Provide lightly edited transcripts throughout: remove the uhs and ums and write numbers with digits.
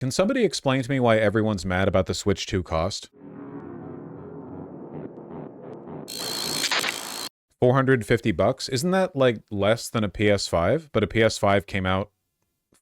Can somebody explain to me why everyone's mad about the Switch 2 cost? 450 bucks? Isn't that like less than a PS5? But a PS5 came out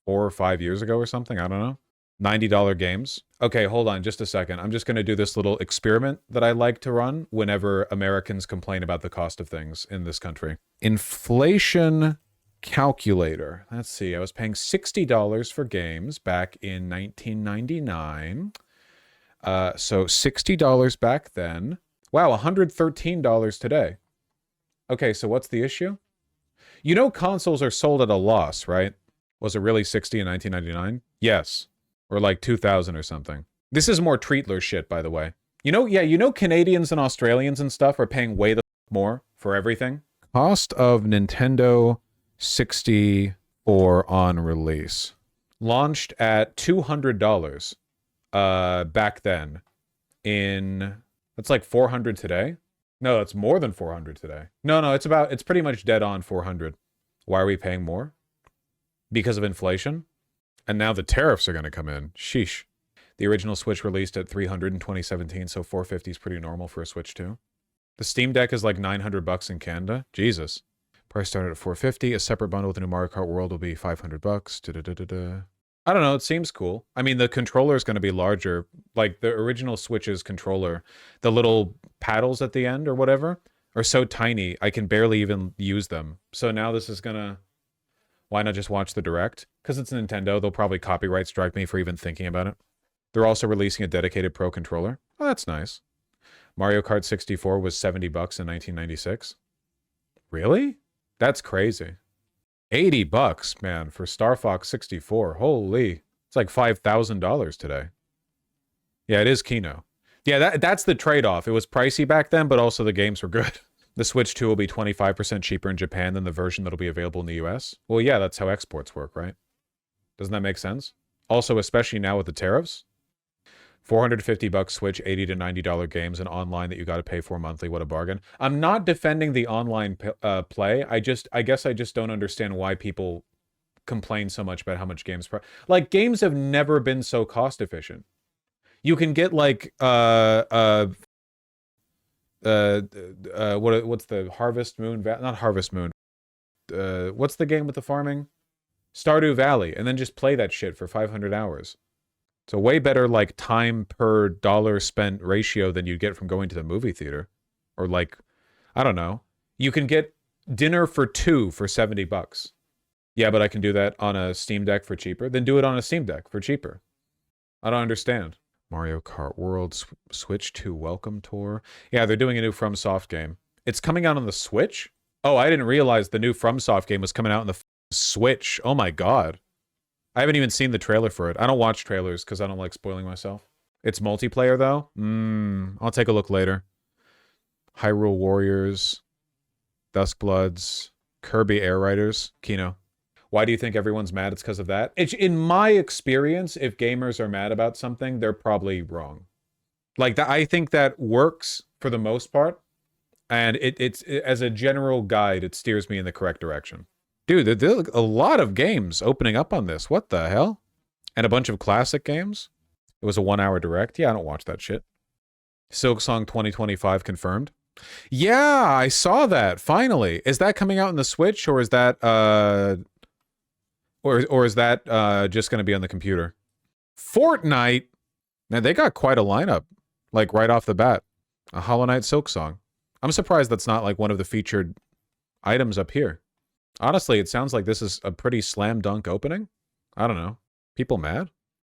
4 or 5 years ago or something? I don't know. $90 games. Okay, hold on just a second. I'm just going to do this little experiment that I like to run whenever Americans complain about the cost of things in this country. Inflation calculator. Let's see. I was paying $60 for games back in 1999. So $60 back then. Wow, $113 today. Okay, so what's the issue? You know consoles are sold at a loss, right? Was it really 60 in 1999? Yes. Or like 2000 or something. This is more Treatler shit, by the way. You know, yeah, you know Canadians and Australians and stuff are paying way the more for everything. Cost of Nintendo 64 on release. Launched at $200 back then. That's like 400 today. No, it's more than 400 today. No, it's pretty much dead on 400. Why are we paying more? Because of inflation? And now the tariffs are going to come in. Sheesh. The original Switch released at 300 in 2017, so 450 is pretty normal for a Switch 2. The Steam Deck is like 900 bucks in Canada. Jesus. Price started at 450. A separate bundle with the new Mario Kart World will be 500 bucks. I don't know, it seems cool. I mean, the controller is going to be larger. Like the original Switch's controller, the little paddles at the end or whatever are so tiny, I can barely even use them. So now this is going to... Why not just watch the Direct? Because it's Nintendo, they'll probably copyright strike me for even thinking about it. They're also releasing a dedicated Pro controller. Oh, that's nice. Mario Kart 64 was 70 bucks in 1996. Really? That's crazy. 80 bucks, man, for Star Fox 64. Holy. It's like $5,000 today. Yeah, it is Kino. Yeah, that's the trade-off. It was pricey back then, but also the games were good. The Switch 2 will be 25% cheaper in Japan than the version that'll be available in the US. Well, yeah, that's how exports work, right? Doesn't that make sense? Also, especially now with the tariffs. 450 bucks Switch, $80 to $90 games, and online that you got to pay for monthly. What a bargain. I'm not defending the online play. I guess I just don't understand why people complain so much about how much games... Like, games have never been so cost efficient. You can get, like, what's the Harvest Moon? Not Harvest Moon. What's the game with the farming? Stardew Valley, and then just play that shit for 500 hours. It's a way better like time per dollar spent ratio than you'd get from going to the movie theater, or like, I don't know. You can get dinner for 2 for 70 bucks. Yeah, but I can do that on a Steam Deck for cheaper. Then do it on a Steam Deck for cheaper. I don't understand. Mario Kart World Switch 2 Welcome Tour. Yeah, they're doing a new FromSoft game. It's coming out on the Switch? Oh, I didn't realize the new FromSoft game was coming out on the Switch. Oh my god. I haven't even seen the trailer for it. I don't watch trailers because I don't like spoiling myself. It's multiplayer, though? I'll take a look later. Hyrule Warriors, Duskbloods, Kirby Air Riders, Kino. Why do you think everyone's mad? It's because of that? In my experience, if gamers are mad about something, they're probably wrong. Like, I think that works for the most part. And it's as a general guide, it steers me in the correct direction. Dude, there's a lot of games opening up on this. What the hell? And a bunch of classic games. It was a 1-hour direct. Yeah, I don't watch that shit. Silksong 2025 confirmed. Yeah, I saw that. Finally. Is that coming out on the Switch, or is that or is that just going to be on the computer? Fortnite. Now they got quite a lineup, like right off the bat. A Hollow Knight Silksong. I'm surprised that's not like one of the featured items up here. Honestly, it sounds like this is a pretty slam dunk opening. I don't know. People mad?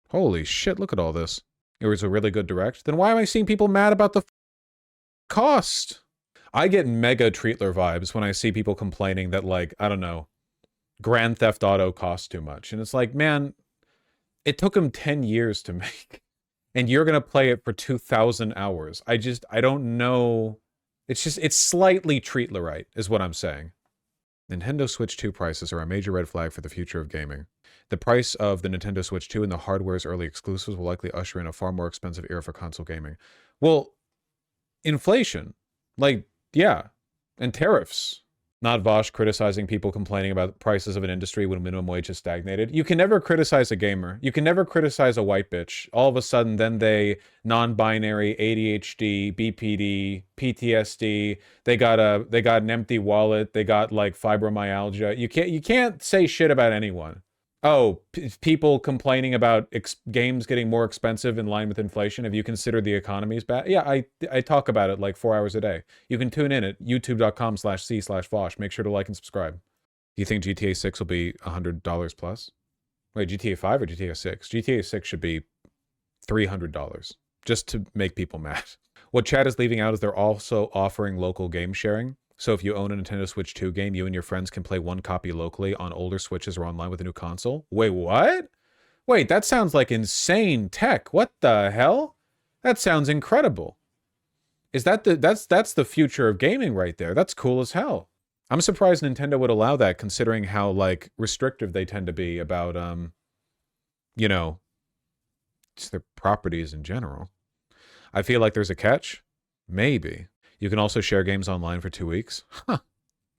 Holy shit, look at all this. It was a really good direct. Then why am I seeing people mad about the cost? I get mega Treatler vibes when I see people complaining that, like, I don't know, Grand Theft Auto costs too much. And it's like, man, it took them 10 years to make. And you're going to play it for 2,000 hours. I don't know. It's slightly Treatlerite, is what I'm saying. Nintendo Switch 2 prices are a major red flag for the future of gaming. The price of the Nintendo Switch 2 and the hardware's early exclusives will likely usher in a far more expensive era for console gaming. Well, inflation. Like, yeah. And tariffs. Not Vosh criticizing people complaining about prices of an industry when minimum wage has stagnated. You can never criticize a gamer. You can never criticize a white bitch. All of a sudden, then they non-binary, ADHD, BPD, PTSD. They got an empty wallet. They got like fibromyalgia. You can't say shit about anyone. Oh, people complaining about games getting more expensive in line with inflation. Have you considered the economy's bad? Yeah, I talk about it like 4 hours a day. You can tune in at youtube.com/c/Vosh. Make sure to like and subscribe. Do you think GTA 6 will be $100 plus? Wait, GTA 5 or GTA 6? GTA 6 should be $300 just to make people mad. What chat is leaving out is they're also offering local game sharing. So if you own a Nintendo Switch 2 game, you and your friends can play one copy locally on older Switches or online with a new console. Wait, what? Wait, that sounds like insane tech. What the hell? That sounds incredible. Is that that's the future of gaming right there. That's cool as hell. I'm surprised Nintendo would allow that, considering how like restrictive they tend to be about you know, just their properties in general. I feel like there's a catch. Maybe. You can also share games online for 2 weeks. Huh.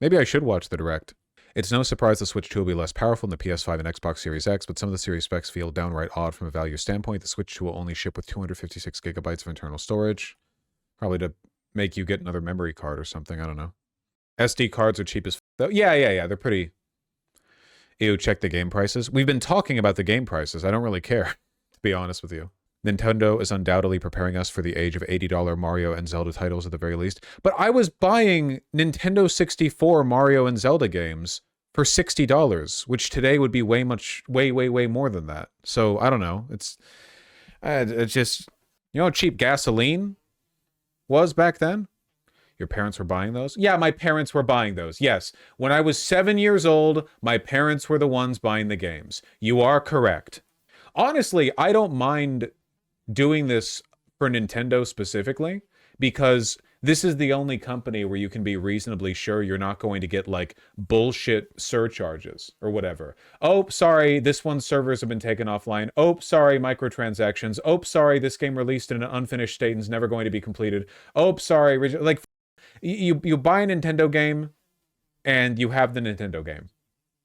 Maybe I should watch the Direct. It's no surprise the Switch 2 will be less powerful than the PS5 and Xbox Series X, but some of the series specs feel downright odd from a value standpoint. The Switch 2 will only ship with 256 gigabytes of internal storage. Probably to make you get another memory card or something. I don't know. SD cards are cheap as though. Yeah. They're pretty... Ew, check the game prices. We've been talking about the game prices. I don't really care, to be honest with you. Nintendo is undoubtedly preparing us for the age of $80 Mario and Zelda titles at the very least. But I was buying Nintendo 64 Mario and Zelda games for $60, which today would be way more than that. So I don't know. It's just, you know how cheap gasoline was back then? Your parents were buying those? Yeah, my parents were buying those. Yes. When I was 7 years old, my parents were the ones buying the games. You are correct. Honestly, I don't mind doing this for Nintendo specifically, because this is the only company where you can be reasonably sure you're not going to get like bullshit surcharges or whatever. Oh, sorry, this one's servers have been taken offline. Oh, sorry, microtransactions. Oh, sorry, this game released in an unfinished state and is never going to be completed. Oh, sorry, like you buy a Nintendo game and you have the Nintendo game,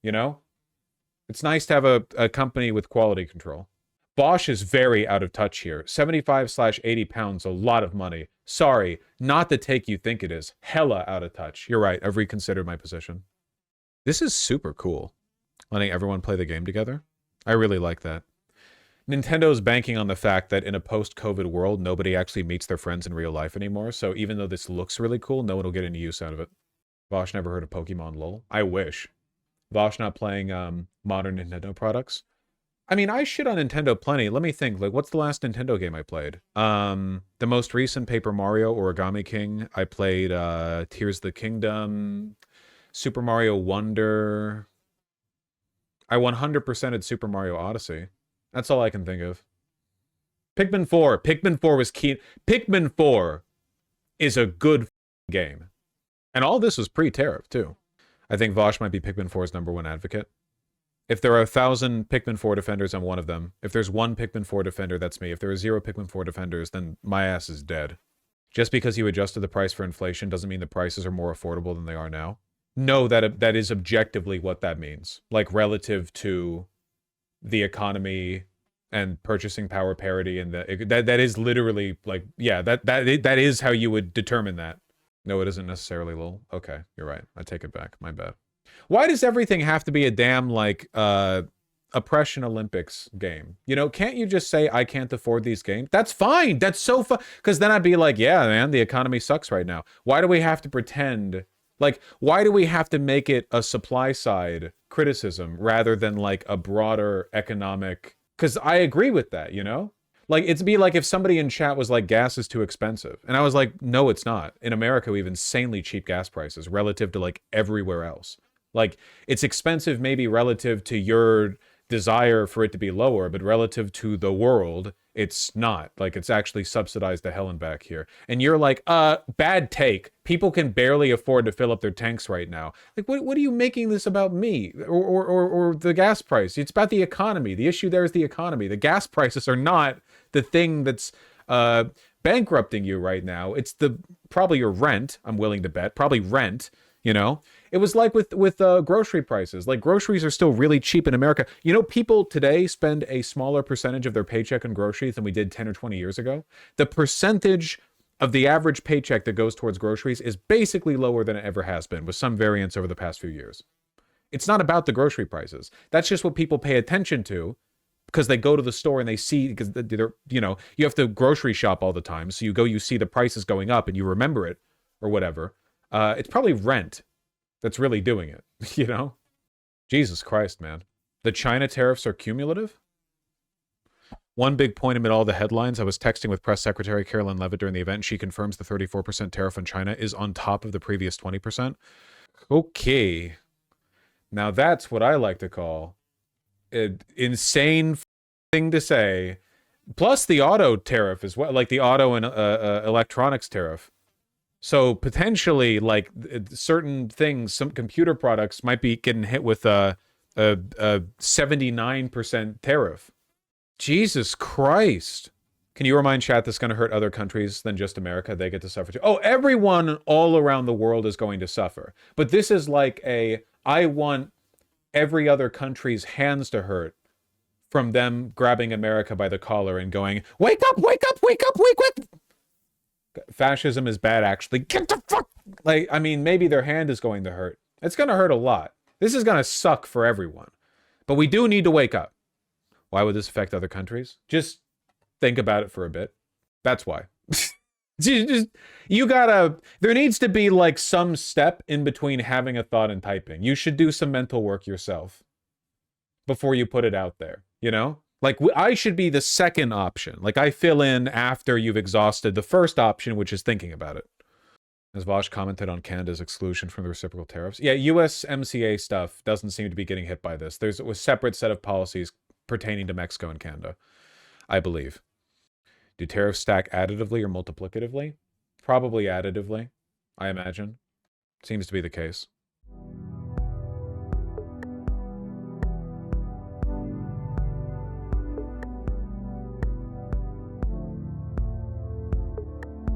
you know? It's nice to have a company with quality control. Bosch is very out of touch here. 75/80 pounds, a lot of money. Sorry, not the take you think it is. Hella out of touch. You're right, I've reconsidered my position. This is super cool. Letting everyone play the game together. I really like that. Nintendo's banking on the fact that in a post-COVID world, nobody actually meets their friends in real life anymore. So even though this looks really cool, no one will get any use out of it. Bosch never heard of Pokemon LOL. I wish. Vosh not playing modern Nintendo products. I mean, I shit on Nintendo plenty. Let me think. Like, what's the last Nintendo game I played? The most recent Paper Mario, Origami King. I played Tears of the Kingdom, Super Mario Wonder. I 100%ed Super Mario Odyssey. That's all I can think of. Pikmin 4. Pikmin 4 was key. Pikmin 4 is a good game. And all this was pre-tariff, too. I think Vosh might be Pikmin 4's #1 advocate. If there are 1,000 Pikmin 4 defenders, I'm one of them. If there's one Pikmin 4 defender, that's me. If there are 0 Pikmin 4 defenders, then my ass is dead. Just because you adjusted the price for inflation doesn't mean the prices are more affordable than they are now. No, that is objectively what that means. Like, relative to the economy and purchasing power parity, and that is literally, like, yeah, that is how you would determine that. No, it isn't necessarily lol. Okay, you're right. I take it back. My bad. Why does everything have to be a damn, like, oppression Olympics game? You know, can't you just say, I can't afford these games? That's fine. That's so fun. Because then I'd be like, yeah, man, the economy sucks right now. Why do we have to pretend? Like, why do we have to make it a supply side criticism rather than, like, a broader economic? Because I agree with that, you know? Like, it'd be like if somebody in chat was like, gas is too expensive. And I was like, no, it's not. In America, we have insanely cheap gas prices relative to, like, everywhere else. Like, it's expensive maybe relative to your desire for it to be lower, but relative to the world, it's not. Like, it's actually subsidized to hell and back here. And you're like, bad take. People can barely afford to fill up their tanks right now. Like, what are you making this about me? Or the gas price? It's about the economy. The issue there is the economy. The gas prices are not the thing that's bankrupting you right now. It's probably your rent, I'm willing to bet. Probably rent, you know? It was like with grocery prices. Like groceries are still really cheap in America. You know, people today spend a smaller percentage of their paycheck on groceries than we did 10 or 20 years ago. The percentage of the average paycheck that goes towards groceries is basically lower than it ever has been, with some variance over the past few years. It's not about the grocery prices. That's just what people pay attention to because they go to the store and they see, because they're, you know, you have to grocery shop all the time. So you go, you see the prices going up and you remember it or whatever. It's probably rent that's really doing it, you know? Jesus Christ, man. The China tariffs are cumulative? One big point amid all the headlines, I was texting with Press Secretary Carolyn Levitt during the event, and she confirms the 34% tariff on China is on top of the previous 20%. Okay. Now that's what I like to call an insane thing to say. Plus the auto tariff as well, like the auto and electronics tariff. So potentially, like certain things, some computer products might be getting hit with a 79% tariff. Jesus Christ. Can you remind chat that's going to hurt other countries than just America? They get to suffer too. Oh, everyone all around the world is going to suffer. But this is like I want every other country's hands to hurt from them grabbing America by the collar and going, wake up, wake up, wake up, wake up. Fascism is bad, actually. Get the fuck. Like, I mean, maybe their hand is going to hurt. It's going to hurt a lot. This is going to suck for everyone. But we do need to wake up. Why would this affect other countries? Just think about it for a bit. That's why. You gotta, there needs to be like some step in between having a thought and typing. You should do some mental work yourself before you put it out there, you know? Like, I should be the second option. Like, I fill in after you've exhausted the first option, which is thinking about it. As Vosh commented on Canada's exclusion from the reciprocal tariffs. Yeah, USMCA stuff doesn't seem to be getting hit by this. There's a separate set of policies pertaining to Mexico and Canada, I believe. Do tariffs stack additively or multiplicatively? Probably additively, I imagine. Seems to be the case.